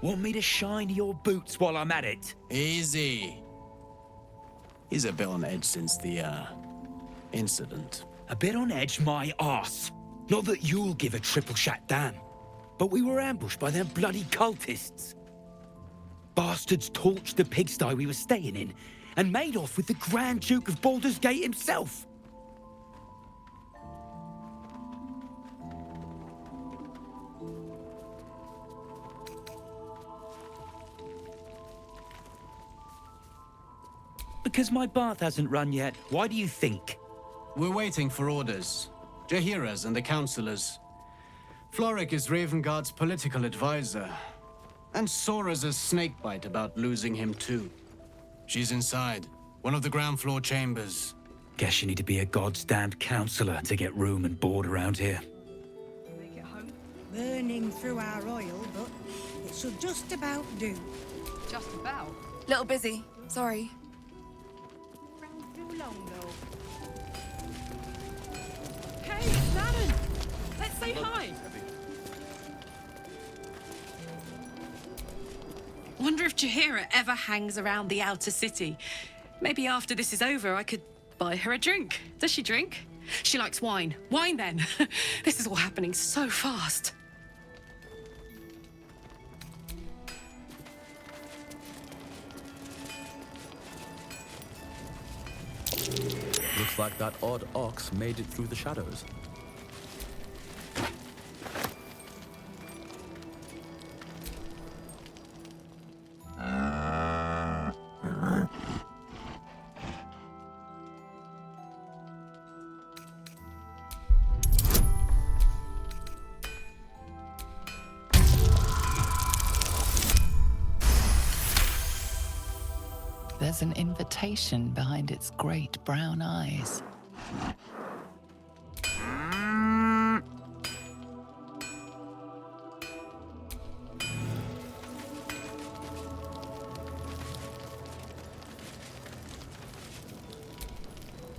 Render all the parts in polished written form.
Want me to shine your boots while I'm at it? Easy. He's a bit on edge since the, incident. A bit on edge, my arse. Not that you'll give a triple shot damn, but we were ambushed by them bloody cultists. Bastards torched the pigsty we were staying in and made off with the Grand Duke of Baldur's Gate himself. Because my bath hasn't run yet, why do you think? We're waiting for orders. Jaheira's and the councillors. Floric is Ravengard's political advisor. And Sora's a snakebite about losing him too. She's inside, one of the ground floor chambers. Guess you need to be a goddamned councillor to get room and board around here. Make it home. Burning through our oil, but it should just about do. Just about? Little busy. Sorry. Around too long, though. Hey, it's Madden! Let's say hi! Wonder if Jaheira ever hangs around the outer city. Maybe after this is over, I could buy her a drink. Does she drink? She likes wine. Wine, then. This is all happening so fast. Looks like that odd ox made it through the shadows. There's an invitation behind its great brown eyes.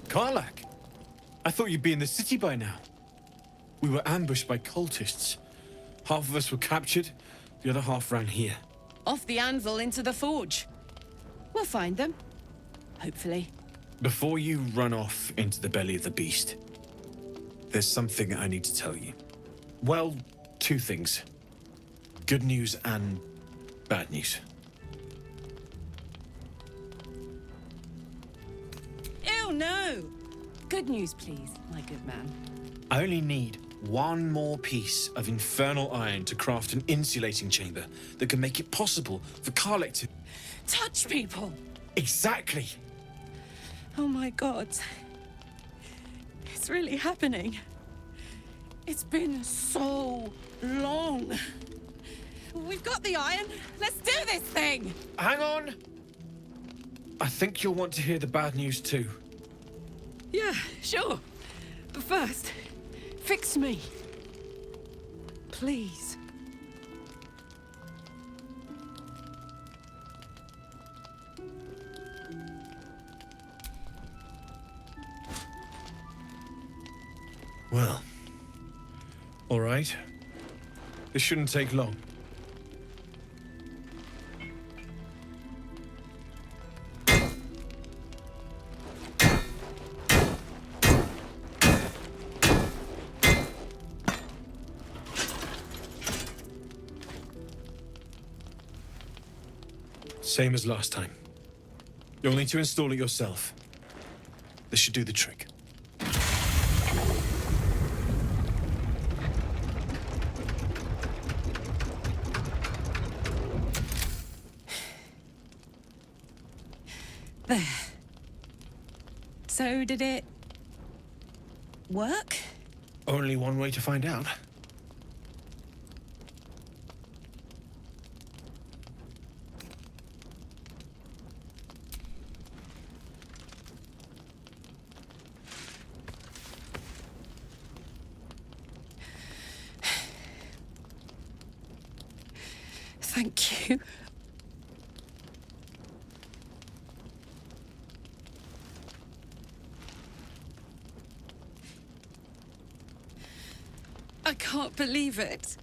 Karlach! I thought you'd be in the city by now. We were ambushed by cultists. Half of us were captured, the other half ran here. Off the anvil into the forge. We'll find them. Hopefully. Before you run off into the belly of the beast, there's something I need to tell you. Well, two things. Good news and bad news. Ew, no! Good news, please, my good man. I only need one more piece of infernal iron to craft an insulating chamber that can make it possible for Karlach to... Touch people! Exactly! Oh my god. It's really happening. It's been so long. We've got the iron. Let's do this thing! Hang on! I think you'll want to hear the bad news too. Yeah, sure. But first, fix me. Please. Well, all right. This shouldn't take long. Same as last time. You'll need to install it yourself. This should do the trick. There. So did it work? Only one way to find out. Thank you. I can't believe it.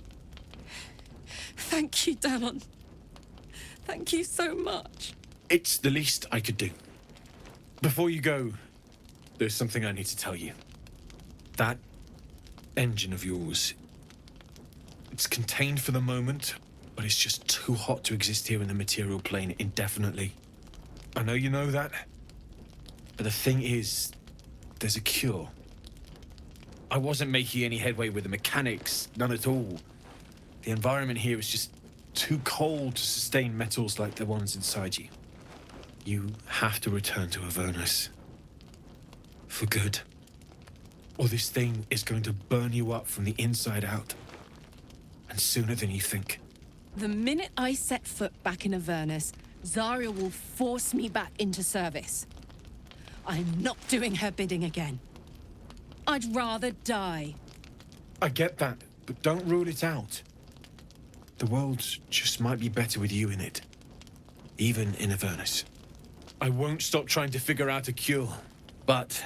Thank you, Danon. Thank you so much. It's the least I could do. Before you go, there's something I need to tell you. That engine of yours, it's contained for the moment, but it's just too hot to exist here in the material plane indefinitely. I know you know that, but the thing is, there's a cure. I wasn't making any headway with the mechanics, none at all. The environment here is just too cold to sustain metals like the ones inside you. You have to return to Avernus. For good. Or this thing is going to burn you up from the inside out. And sooner than you think. The minute I set foot back in Avernus, Zarya will force me back into service. I'm not doing her bidding again. I'd rather die. I get that, but don't rule it out. The world just might be better with you in it. Even in Avernus. I won't stop trying to figure out a cure, but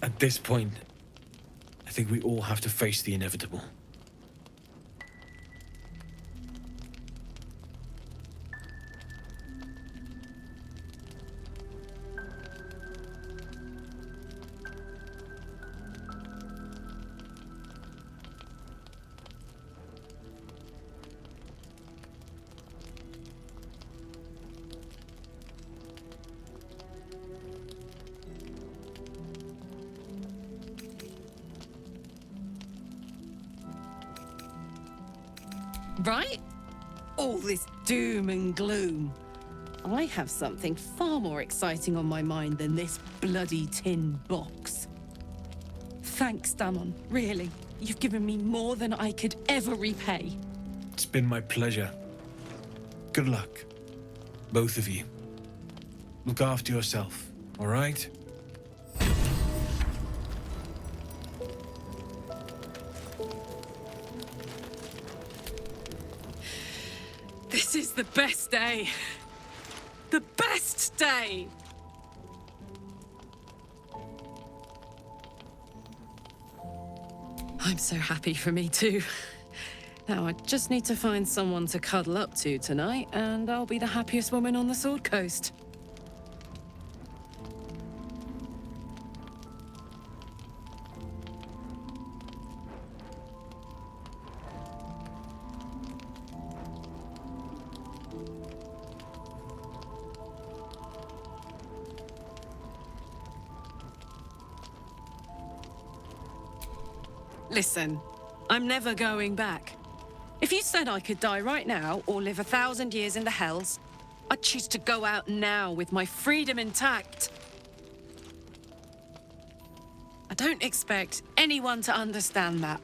at this point, I think we all have to face the inevitable. Right? All this doom and gloom. I have something far more exciting on my mind than this bloody tin box. Thanks, Damon. Really. You've given me more than I could ever repay. It's been my pleasure. Good luck, both of you. Look after yourself, all right? This is the best day. The best day! I'm so happy for me too. Now I just need to find someone to cuddle up to tonight, and I'll be the happiest woman on the Sword Coast. Listen, I'm never going back. If you said I could die right now or live 1,000 years in the Hells, I'd choose to go out now with my freedom intact. I don't expect anyone to understand that.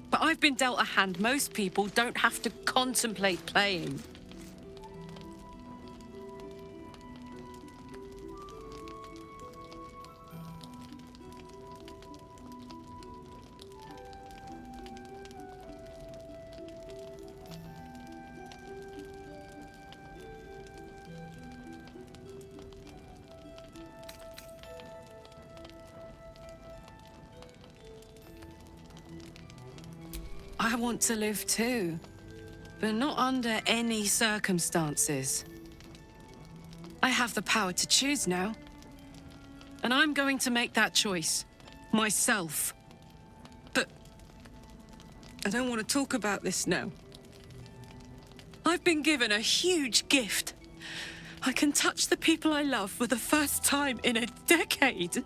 But I've been dealt a hand most people don't have to contemplate playing. I want to live too, but not under any circumstances. I have the power to choose now, and I'm going to make that choice myself. But I don't want to talk about this now. I've been given a huge gift. I can touch the people I love for the first time in a decade.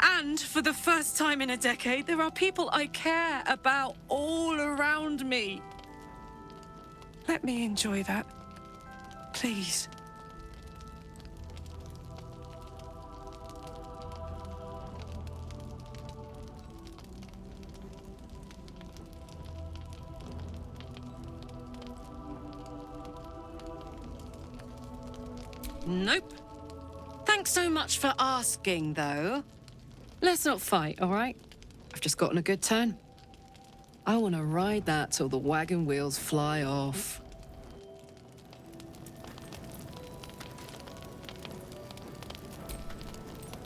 And for the first time in a decade, there are people I care about all around me. Let me enjoy that, please. Nope. Thanks so much for asking, though. Let's not fight, all right? I've just gotten a good turn. I want to ride that till the wagon wheels fly off.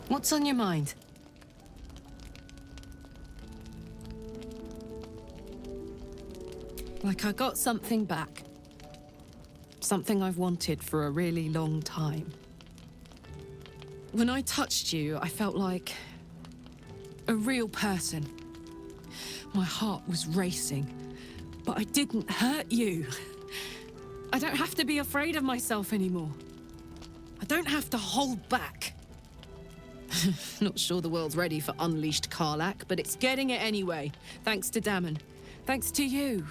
What's on your mind? Like I got something back. Something I've wanted for a really long time. When I touched you, I felt like a real person. My heart was racing, but I didn't hurt you. I don't have to be afraid of myself anymore. I don't have to hold back. Not sure the world's ready for unleashed Karlach, but it's getting it anyway. Thanks to Dammon. Thanks to you.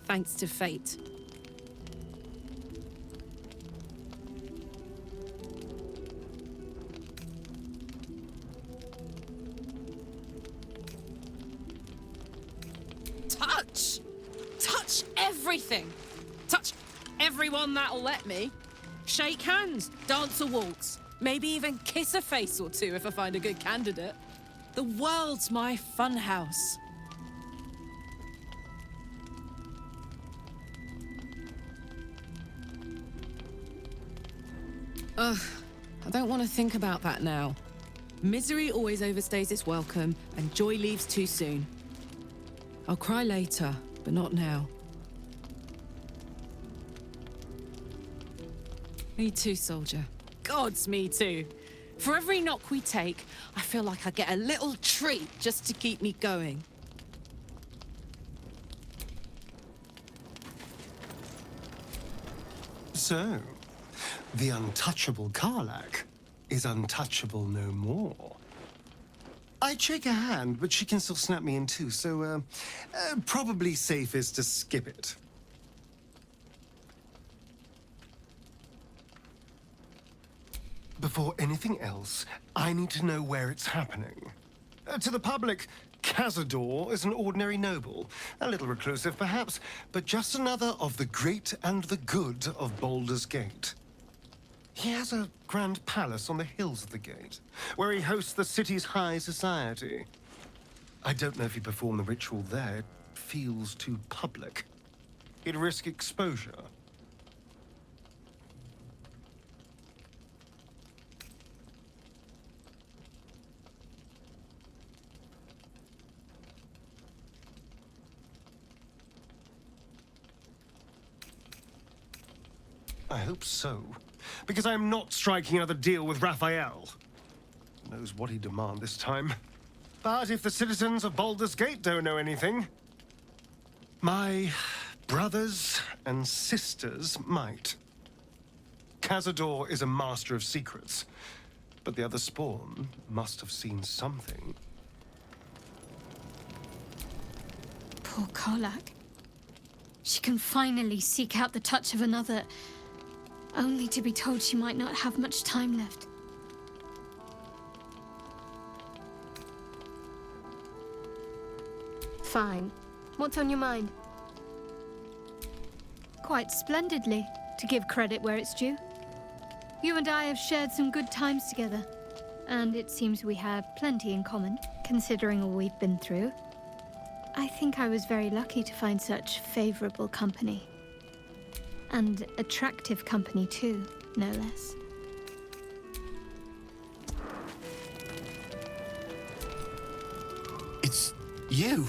Thanks to fate. Touch! Touch everything! Touch everyone that'll let me. Shake hands, dance a waltz, maybe even kiss a face or two if I find a good candidate. The world's my funhouse. Ugh, I don't want to think about that now. Misery always overstays its welcome, and joy leaves too soon. I'll cry later, but not now. Me too, soldier. Gods, me too. For every knock we take, I feel like I get a little treat just to keep me going. So, the untouchable Karlach is untouchable no more. I'd shake her hand, but she can still snap me in two, so, probably safest to skip it. Before anything else, I need to know where it's happening. To the public, Cazador is an ordinary noble. A little reclusive, perhaps, but just another of the great and the good of Baldur's Gate. He has a grand palace on the hills of the gate, where he hosts the city's high society. I don't know if he performed the ritual there. It feels too public. He'd risk exposure. I hope so, because I'm not striking another deal with Raphael. Who knows what he'd demand this time. But if the citizens of Baldur's Gate don't know anything, my brothers and sisters might. Cazador is a master of secrets, but the other spawn must have seen something. Poor Karlach. She can finally seek out the touch of another, only to be told she might not have much time left. Fine. What's on your mind? Quite splendidly, to give credit where it's due. You and I have shared some good times together, and it seems we have plenty in common, considering all we've been through. I think I was very lucky to find such favorable company. And attractive company too, no less. It's you.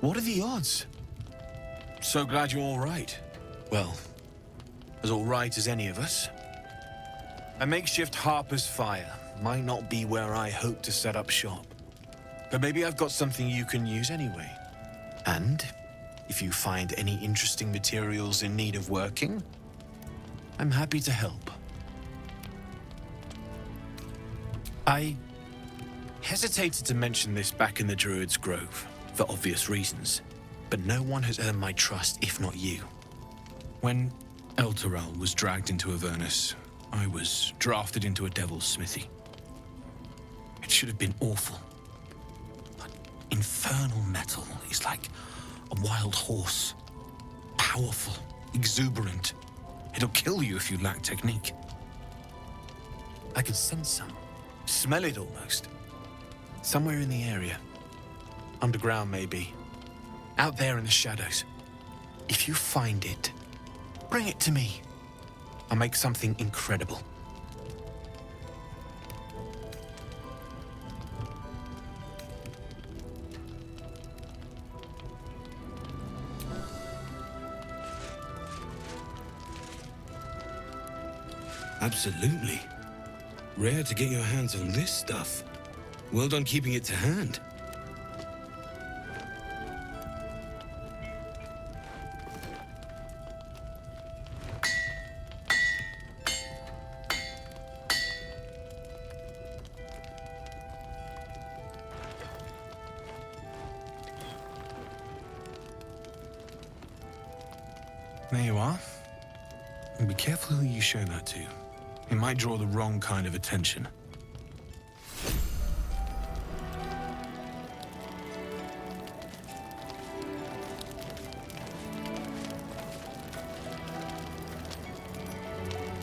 What are the odds? So glad you're all right. Well, as all right as any of us. A makeshift Harper's Fire might not be where I hope to set up shop. But maybe I've got something you can use anyway. And if you find any interesting materials in need of working, I'm happy to help. I hesitated to mention this back in the Druid's Grove, for obvious reasons, but no one has earned my trust if not you. When Elturel was dragged into Avernus, I was drafted into a devil's smithy. It should have been awful. But infernal metal is like a wild horse. Powerful, exuberant. It'll kill you if you lack technique. I can sense some. Smell it almost. Somewhere in the area. Underground, maybe. Out there in the shadows. If you find it, bring it to me. I'll make something incredible. Absolutely. Rare to get your hands on this stuff. Well done keeping it to hand. There you are. And be careful who you show that to. It might draw the wrong kind of attention.